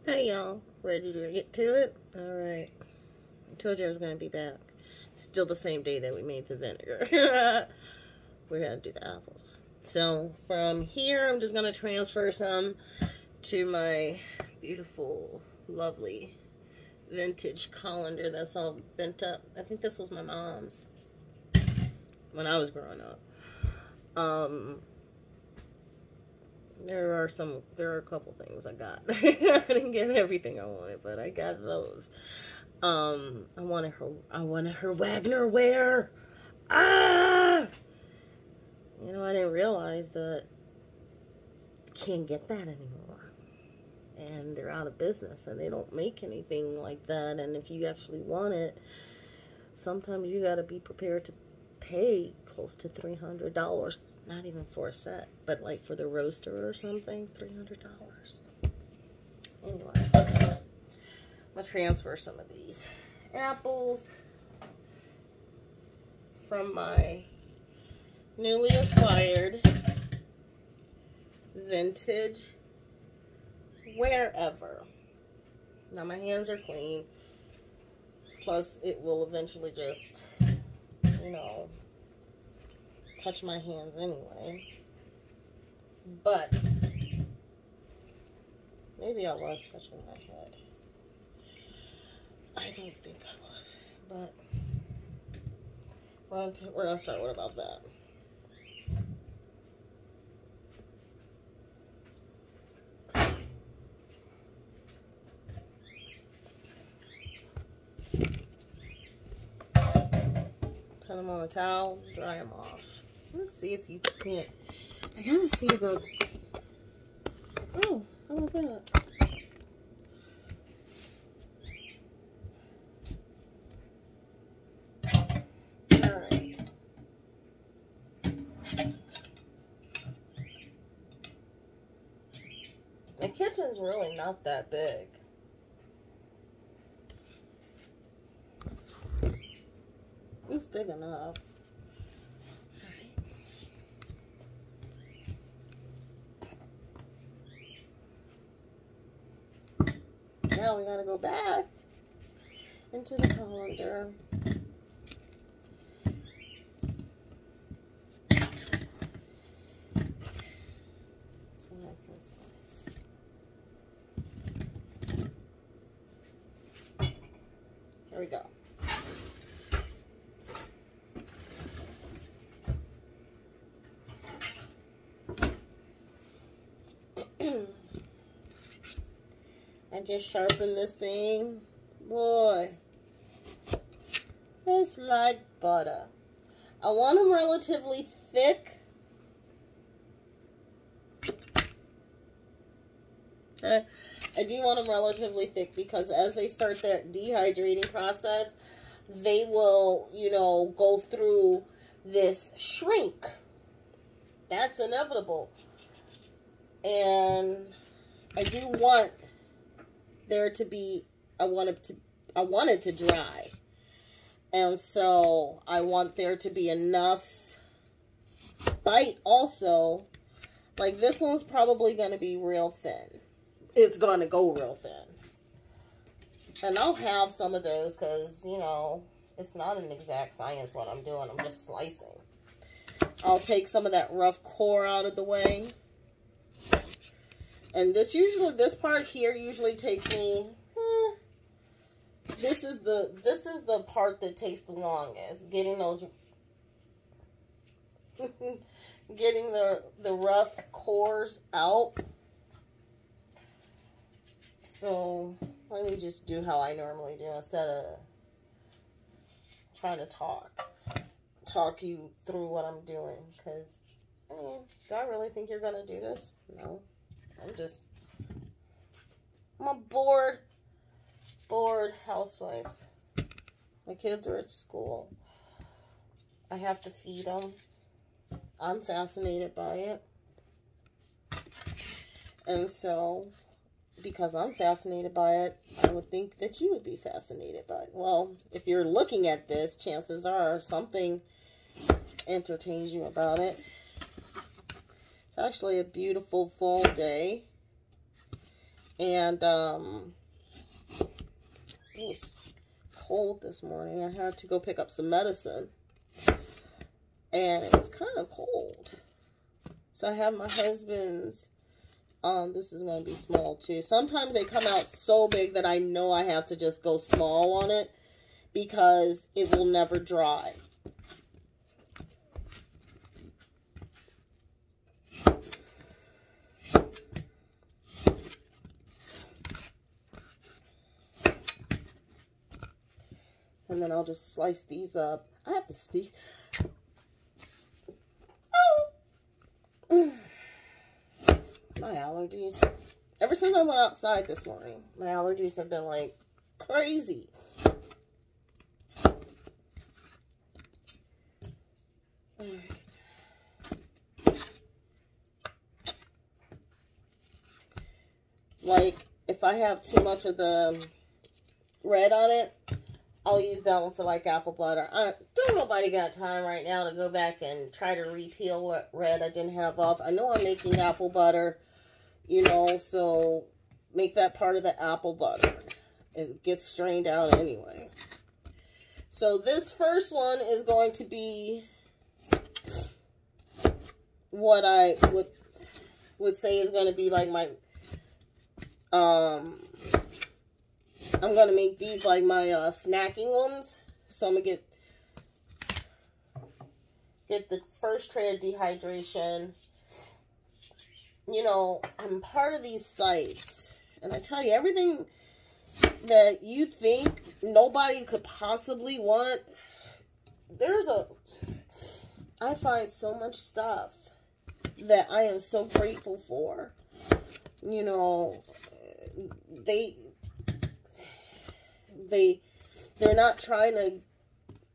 Hey y'all, ready to get to it? Alright. I told you I was going to be back. Still the same day that we made the vinegar. We're going to do the apples. So from here, I'm just going to transfer some to my beautiful, lovely vintage colander that's all bent up. I think this was my mom's when I was growing up. There are a couple things I got. I didn't get everything I wanted, but I got those. I wanted her Wagner wear. Ah! You know, I didn't realize that you can't get that anymore. And they're out of business, and they don't make anything like that. And if you actually want it, sometimes you gotta be prepared to pay close to $300. Not even for a set, but like for the roaster or something, $300. Anyway, I'm gonna transfer some of these apples from my newly acquired vintage wherever. Now my hands are clean, plus it will eventually just, you know, touch my hands anyway. But maybe I was touching my head. I don't think I was, but we're gonna start with about that. Put them on a towel, dry them off. Let's see if you can't. I gotta see about. Oh, how about that? Alright. The kitchen's really not that big. It's big enough. Now we gotta go back into the colander. So I can slice. Here we go. I just sharpened this thing. Boy, it's like butter. I want them relatively thick. Okay. I do want them relatively thick because as they start their dehydrating process, they will, you know, go through this shrink. That's inevitable. And I do want there to be, I want it to dry. And so I want there to be enough bite also. Like this one's probably going to be real thin. It's going to go real thin. And I'll have some of those because, you know, it's not an exact science what I'm doing. I'm just slicing. I'll take some of that rough core out of the way. And this part here usually takes me, this is the part that takes the longest. Getting those, getting the rough cores out. So let me just do how I normally do instead of trying to talk you through what I'm doing. Because, do I really think you're going to do this? No. I'm a bored housewife. My kids are at school. I have to feed them. I'm fascinated by it. And so, because I'm fascinated by it, I would think that you would be fascinated by it. Well, if you're looking at this, chances are something entertains you about it. It's actually a beautiful fall day. And it was cold this morning. I had to go pick up some medicine, and it was kind of cold. So I have my husband's, this is going to be small too. Sometimes they come out so big that I know I have to just go small on it because it will never dry. And then I'll just slice these up. I have to sneeze. My allergies. Ever since I went outside this morning, my allergies have been like crazy. Like, if I have too much of the red on it, I'll use that one for like apple butter. Don't nobody got time right now to go back and try to repeel what red I didn't have off. I know I'm making apple butter, you know, so make that part of the apple butter. It gets strained out anyway. So this first one is going to be what I would say is going to be like my, I'm going to make these like my snacking ones. So I'm going to get the first tray of dehydration. You know, I'm part of these sites. And I tell you, everything that you think nobody could possibly want, I find so much stuff that I am so grateful for. You know, they're not trying to,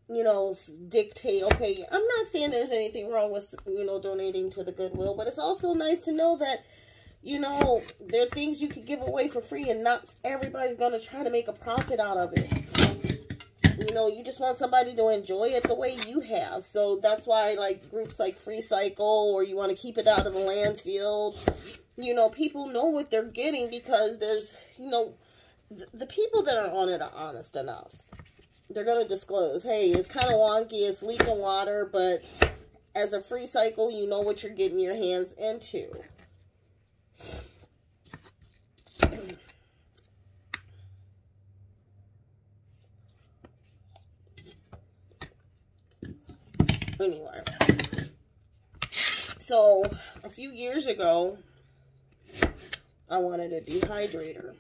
you know, dictate, okay, I'm not saying there's anything wrong with, you know, donating to the Goodwill, but it's also nice to know that, you know, there are things you could give away for free and not everybody's going to try to make a profit out of it. You know, you just want somebody to enjoy it the way you have. So that's why, like, groups like Free Cycle, or you want to keep it out of the landfill, you know, people know what they're getting because there's, you know, the people that are on it are honest enough. They're going to disclose, hey, it's kind of wonky, it's leaking water, but as a Free Cycle, you know what you're getting your hands into. Anyway, so a few years ago, I wanted a dehydrator.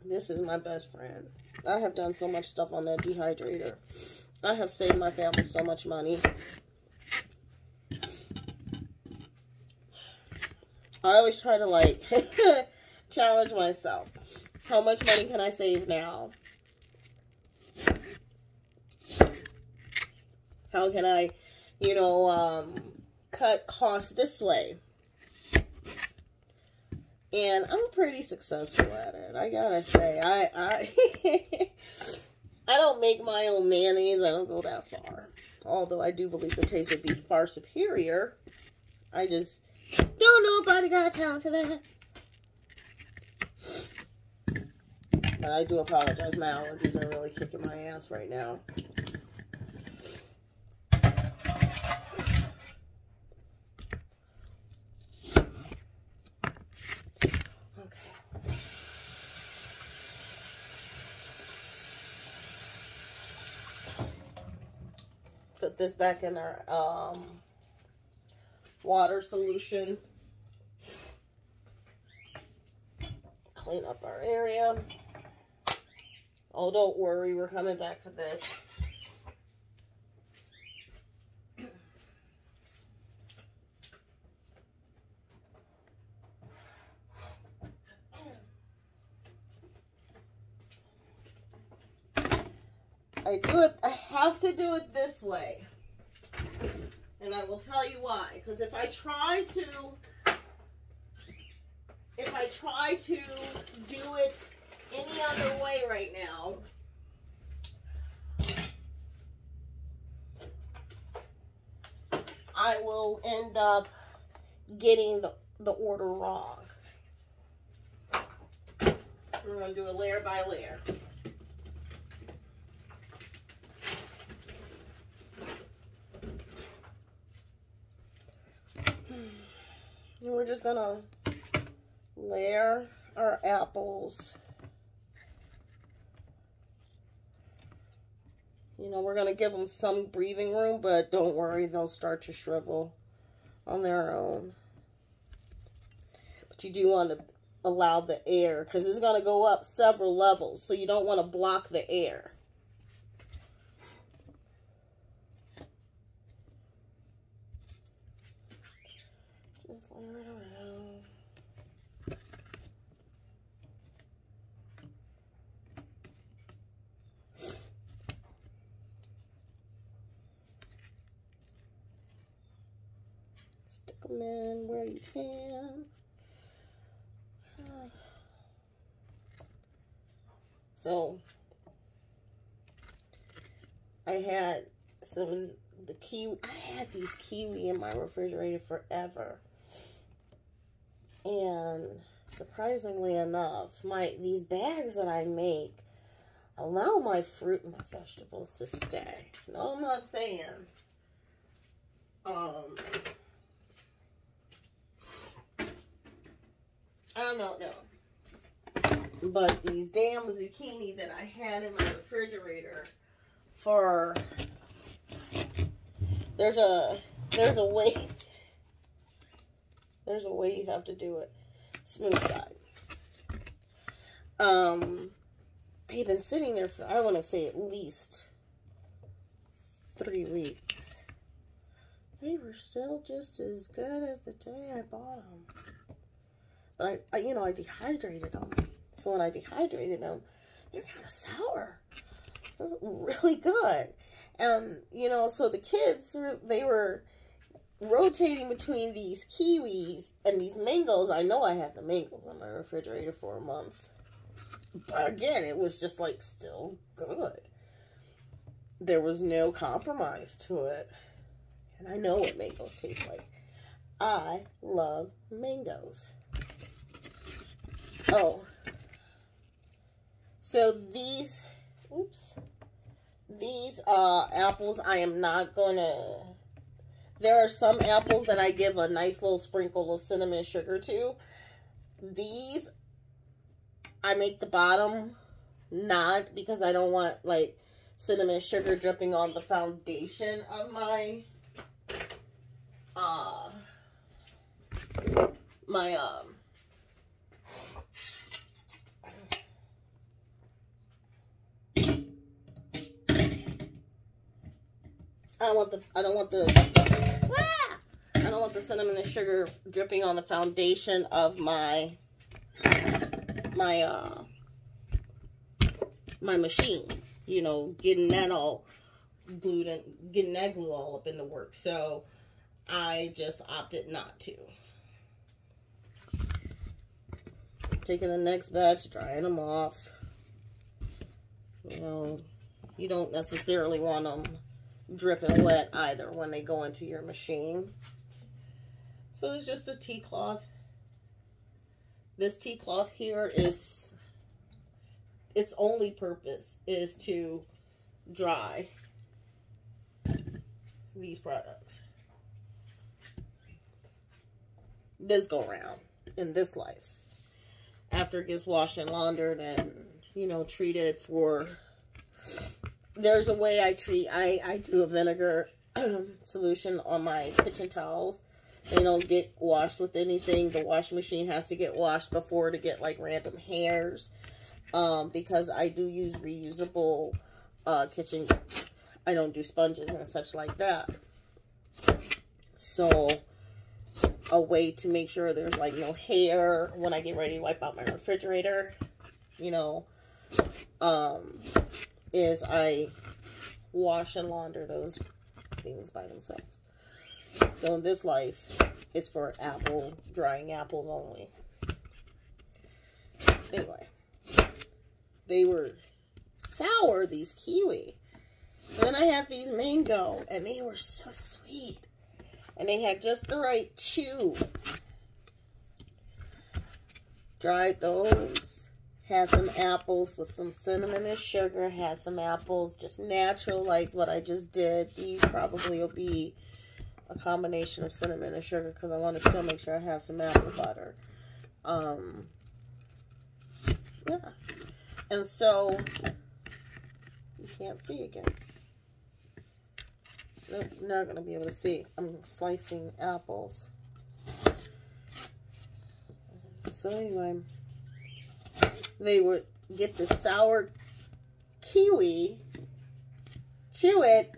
This is my best friend. I have done so much stuff on that dehydrator. I have saved my family so much money. I always try to, like, challenge myself. How much money can I save now? How can I, you know, cut costs this way? And I'm pretty successful at it. I gotta say, I don't make my own mayonnaise. I don't go that far. Although I do believe the taste would be far superior. I just don't nobody got time for that. But I do apologize. My allergies are really kicking my ass right now. Put this back in our water solution. Clean up our area. Oh, don't worry, we're coming back for this. I have to do it this way. And I will tell you why. Because if I try to do it any other way right now, I will end up getting the order wrong. We're going to do it layer by layer. And we're just going to layer our apples. You know, we're going to give them some breathing room, but don't worry, they'll start to shrivel on their own. But you do want to allow the air, because it's going to go up several levels, so you don't want to block the air. Just layer it around. Stick them in where you can. So, I had the kiwi. I had these kiwi in my refrigerator forever. And surprisingly enough, these bags that I make allow my fruit and my vegetables to stay. No, I'm not saying I don't know. But these damn zucchini that I had in my refrigerator for, there's a way you have to do it. Smooth side. They've been sitting there for, I want to say, at least 3 weeks. They were still just as good as the day I bought them. But I I dehydrated them. So when I dehydrated them, they're kind of sour. It was really good. And, so the kids, they were rotating between these kiwis and these mangoes. I know I had the mangoes in my refrigerator for a month. But again, it was just like still good. There was no compromise to it. And I know what mangoes taste like. I love mangoes. Oh. So these apples, I am not gonna, there are some apples that I give a nice little sprinkle of cinnamon sugar to. These, I make the bottom not, because I don't want, like, cinnamon sugar dripping on the foundation of my, I don't want the cinnamon and sugar dripping on the foundation of my machine. Getting that all glued and getting that glue all up in the work. So I just opted not to. Taking the next batch, drying them off. You don't necessarily want them dripping wet either when they go into your machine. So it's just a tea cloth. This tea cloth here is, its only purpose is to dry these products. This go round in this life. After it gets washed and laundered and, treated for, there's a way I do a vinegar solution on my kitchen towels. They don't get washed with anything. The washing machine has to get washed before to get like random hairs. Because I do use reusable kitchen, I don't do sponges and such like that. So a way to make sure there's like no hair when I get ready to wipe out my refrigerator, is I wash and launder those things by themselves. So in this life, it's for drying apples only. Anyway, they were sour, these kiwi. And then I had these mango, and they were so sweet. And they had just the right chew. Dried those. Had some apples with some cinnamon and sugar. Had some apples, just natural, like what I just did. These probably will be a combination of cinnamon and sugar because I want to still make sure I have some apple butter. Yeah. And so, you can't see again. Nope, not going to be able to see. I'm slicing apples. So anyway, they would get the sour kiwi, chew it,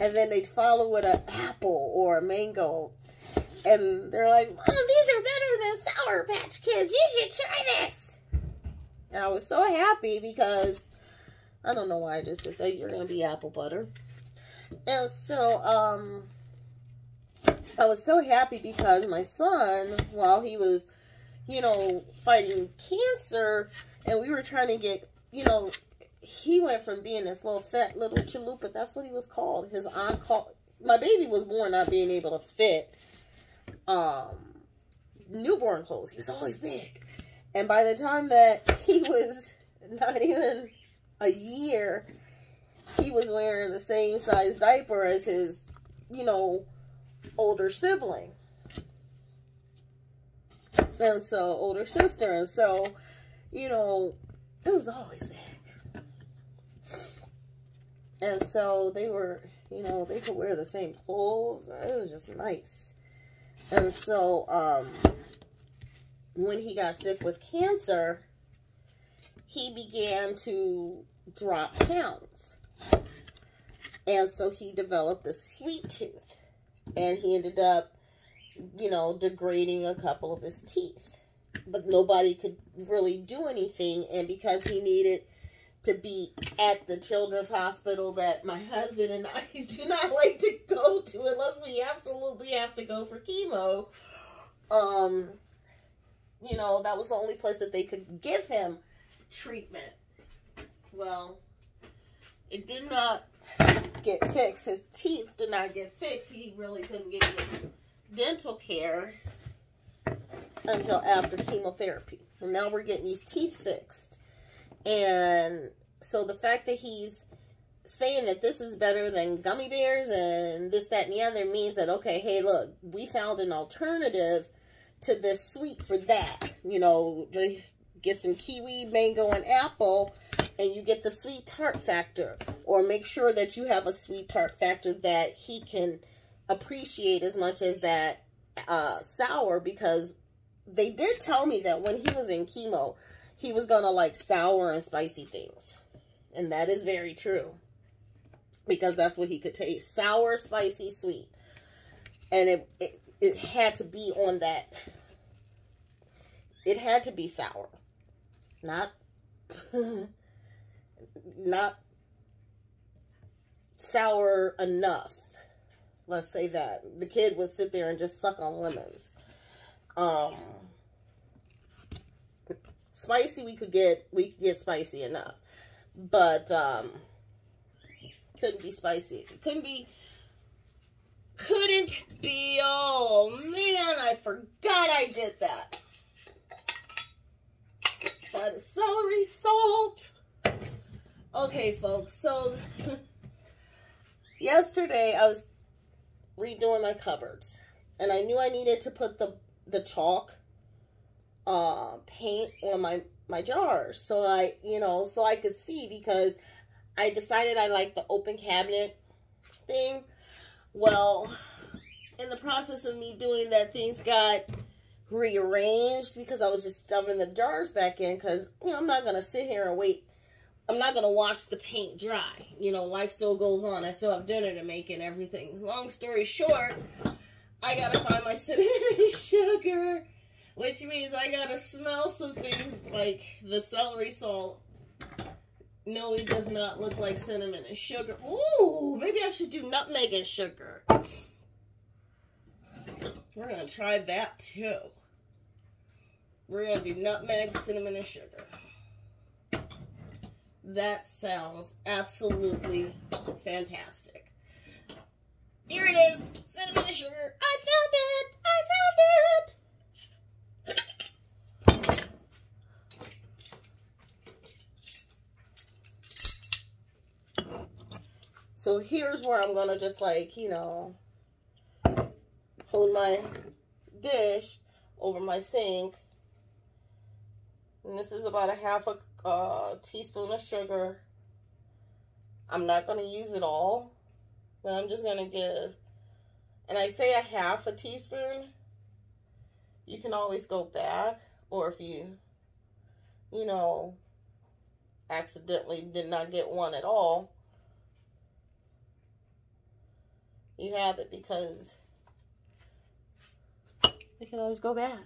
and then they'd follow with an apple or a mango. And they're like, Mom, these are better than Sour Patch Kids. You should try this. And I was so happy because, I don't know why I just did that. You're going to be apple butter. And so, I was so happy because my son, while he was, you know, fighting cancer, and we were trying to get, you know, he went from being this little fat little chalupa, that's what he was called. His aunt called, my baby was born not being able to fit newborn clothes. He was always big. And by the time that he was not even a year, he was wearing the same size diaper as his, you know, older sibling. And so, older sister. And so, you know, it was always big. And so, they were, you know, they could wear the same clothes. It was just nice. And so, when he got sick with cancer, he began to drop pounds. And so, he developed a sweet tooth. And he ended up, you know, degrading a couple of his teeth. But nobody could really do anything. And because he needed to be at the children's hospital that my husband and I do not like to go to unless we absolutely have to go for chemo, you know, that was the only place that they could give him treatment. Well, it did not get fixed. His teeth did not get fixed. He really couldn't get dental care until after chemotherapy. And now we're getting these teeth fixed. And so the fact that he's saying that this is better than gummy bears and this, that, and the other means that, okay, hey, look, we found an alternative to this sweet for that. You know, get some kiwi, mango, and apple, and you get the sweet tart factor. Or make sure that you have a sweet tart factor that he can appreciate as much as that sour, because they did tell me that when he was in chemo, he was going to like sour and spicy things. And that is very true. Because that's what he could taste. Sour, spicy, sweet. And it had to be on that. It had to be sour. Not sour enough. Let's say that. The kid would sit there and just suck on lemons. Spicy, we could get spicy enough. But couldn't be spicy. Couldn't be, oh man, I forgot I did that. That is celery salt. Okay, folks, so yesterday I was redoing my cupboards, and I knew I needed to put the chalk paint on my jars, so I could see, because I decided I like the open cabinet thing. Well, in the process of me doing that, things got rearranged because I was just shoving the jars back in, because, you know, I'm not going to sit here and wait. I'm not going to watch the paint dry. You know, life still goes on. I still have dinner to make and everything. Long story short, I got to find my cinnamon and sugar, which means I got to smell some things like the celery salt. No, it does not look like cinnamon and sugar. Ooh, maybe I should do nutmeg and sugar. We're going to try that too. We're going to do nutmeg, cinnamon, and sugar. That sounds absolutely fantastic. Here it is, cinnamon and sugar. I found it! I found it! So here's where I'm going to just like, you know, hold my dish over my sink. And this is about a half a teaspoon of sugar. I'm not going to use it all, but I'm just going to give, and I say a half a teaspoon. You can always go back, or if you know, accidentally did not get one at all, you have it, because you can always go back.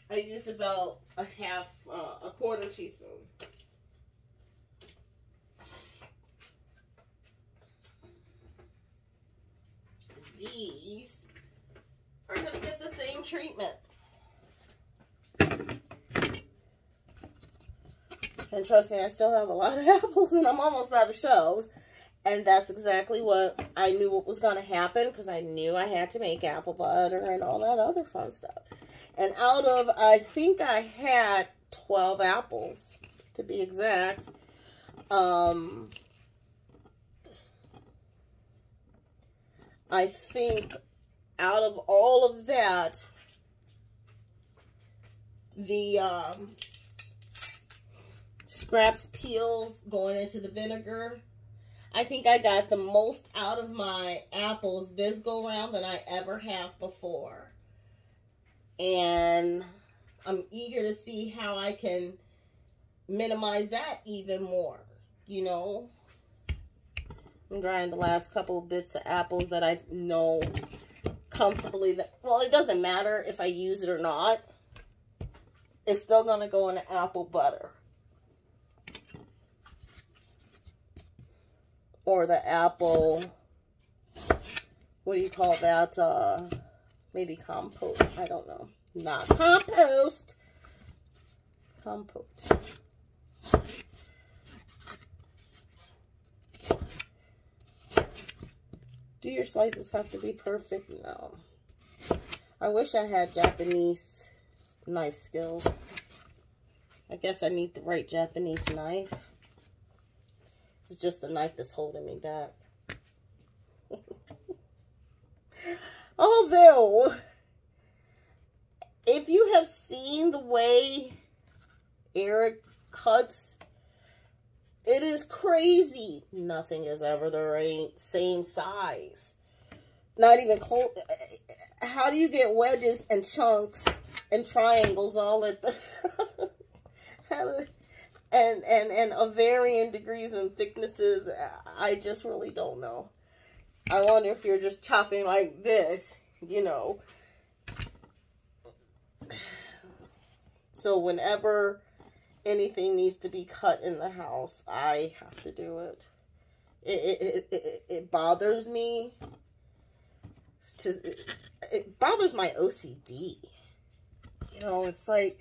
I used about a quarter teaspoon. These are going to get the same treatment. And trust me, I still have a lot of apples and I'm almost out of shells. And that's exactly what I knew what was going to happen, because I knew I had to make apple butter and all that other fun stuff. And out of, I think I had 12 apples, to be exact. I think out of all of that, the scraps, peels going into the vinegar, I think I got the most out of my apples this go round than I ever have before. And I'm eager to see how I can minimize that even more, you know. I'm drying the last couple bits of apples that I know comfortably that, well, it doesn't matter if I use it or not. It's still going to go in the apple butter. Or the apple, what do you call that? Maybe compote. I don't know. Not compost. Compote. Do your slices have to be perfect? No. I wish I had Japanese knife skills. I guess I need the right Japanese knife. It's just the knife that's holding me back. Although, if you have seen the way Eric cuts, it is crazy. Nothing is ever the same size. Not even close. How do you get wedges and chunks and triangles all at the... and of varying degrees and thicknesses? I just really don't know. I wonder if you're just chopping like this, you know. So whenever anything needs to be cut in the house, I have to do it. It bothers me. It bothers my OCD. You know, it's like,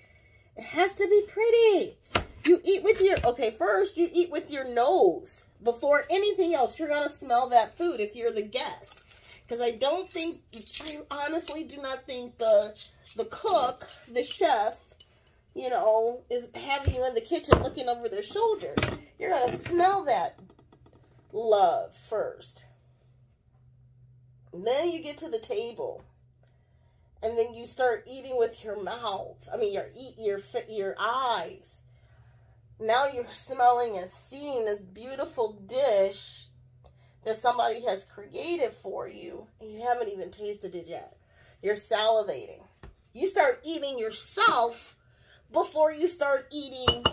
it has to be pretty. You eat with your, okay, first you eat with your nose. Before anything else, you're going to smell that food if you're the guest. Because I honestly do not think the cook, the chef, you know, is having you in the kitchen looking over their shoulder. You're going to smell that love first. And then you get to the table. And then you start eating with your mouth. I mean, your eyes. Now you're smelling and seeing this beautiful dish that somebody has created for you, and you haven't even tasted it yet. You're salivating. You start eating yourself before you start eating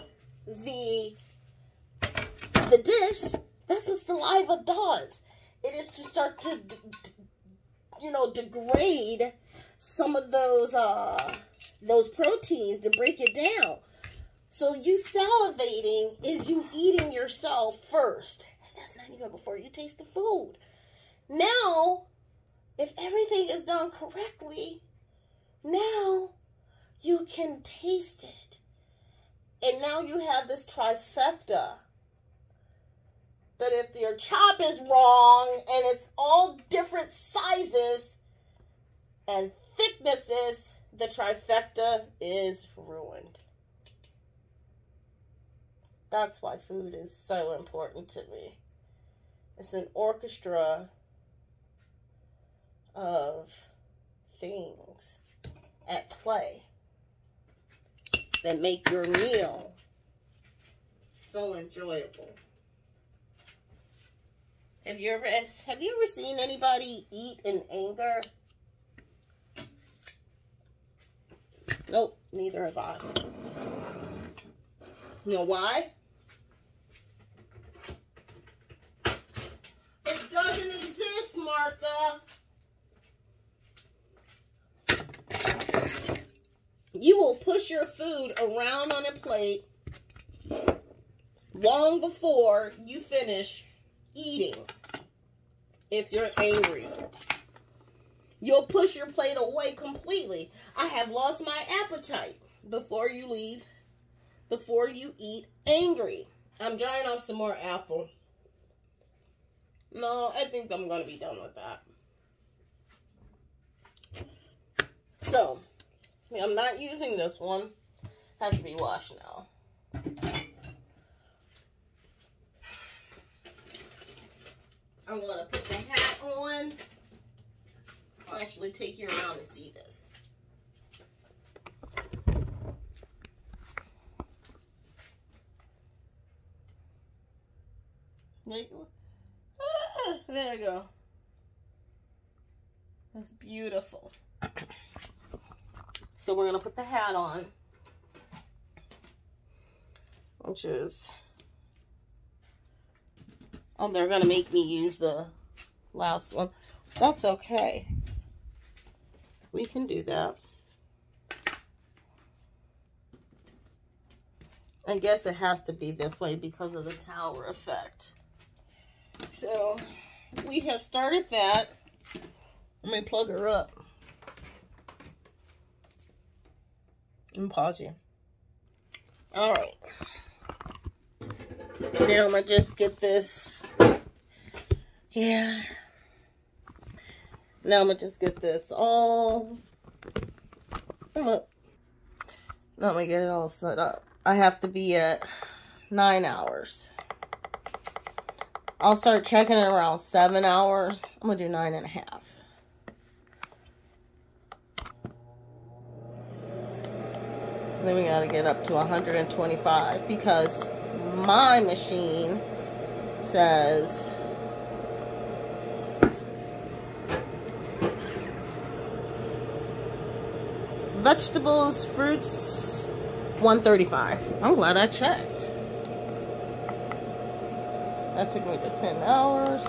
the dish. That's what saliva does. It is to start to, you know, degrade some of those proteins, to break it down. So you salivating is you eating yourself first. And that's not even before you taste the food. Now, if everything is done correctly, now you can taste it. And now you have this trifecta. But if your chop is wrong and it's all different sizes and thicknesses, the trifecta is ruined. That's why food is so important to me. It's an orchestra of things at play that make your meal so enjoyable. Have you ever seen anybody eat in anger? Nope, neither have I. You know why? It doesn't exist, Martha. You will push your food around on a plate long before you finish eating. If you're angry, you'll push your plate away completely. I have lost my appetite before you eat angry. I'm drying off some more apple. No, I think I'm going to be done with that. So, I'm not using this one. Has to be washed now. I'm going to put the hat on. I'll actually take you around to see this. There we go. That's beautiful. So we're going to put the hat on, which is, oh, they're going to make me use the last one. That's okay. We can do that. I guess it has to be this way because of the tower effect. So we have started that. Let me plug her up. And pause you. Alright. Now I'm going to just get this. Yeah. Now I'm going to just get this all. Now I'm going to get it all set up. I have to be at 9 hours. I'll start checking it around 7 hours. I'm going to do 9.5. Then we got to get up to 125 because my machine says vegetables, fruits, 135. I'm glad I checked. That took me to 10 hours.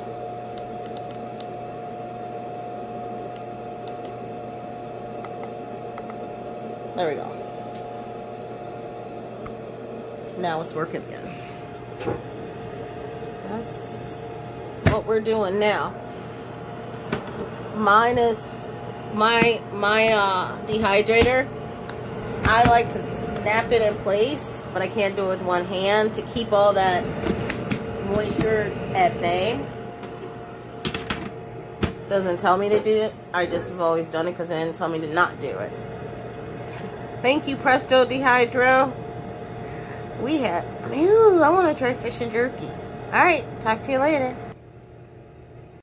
There we go. Now it's working again. That's what we're doing now. Minus my dehydrator. I like to snap it in place, but I can't do it with one hand to keep all that moisture at bay. Doesn't tell me to do it. I just have always done it because it didn't tell me to not do it. Thank you, Presto Dehydro. I want to try fish and jerky. Alright, talk to you later.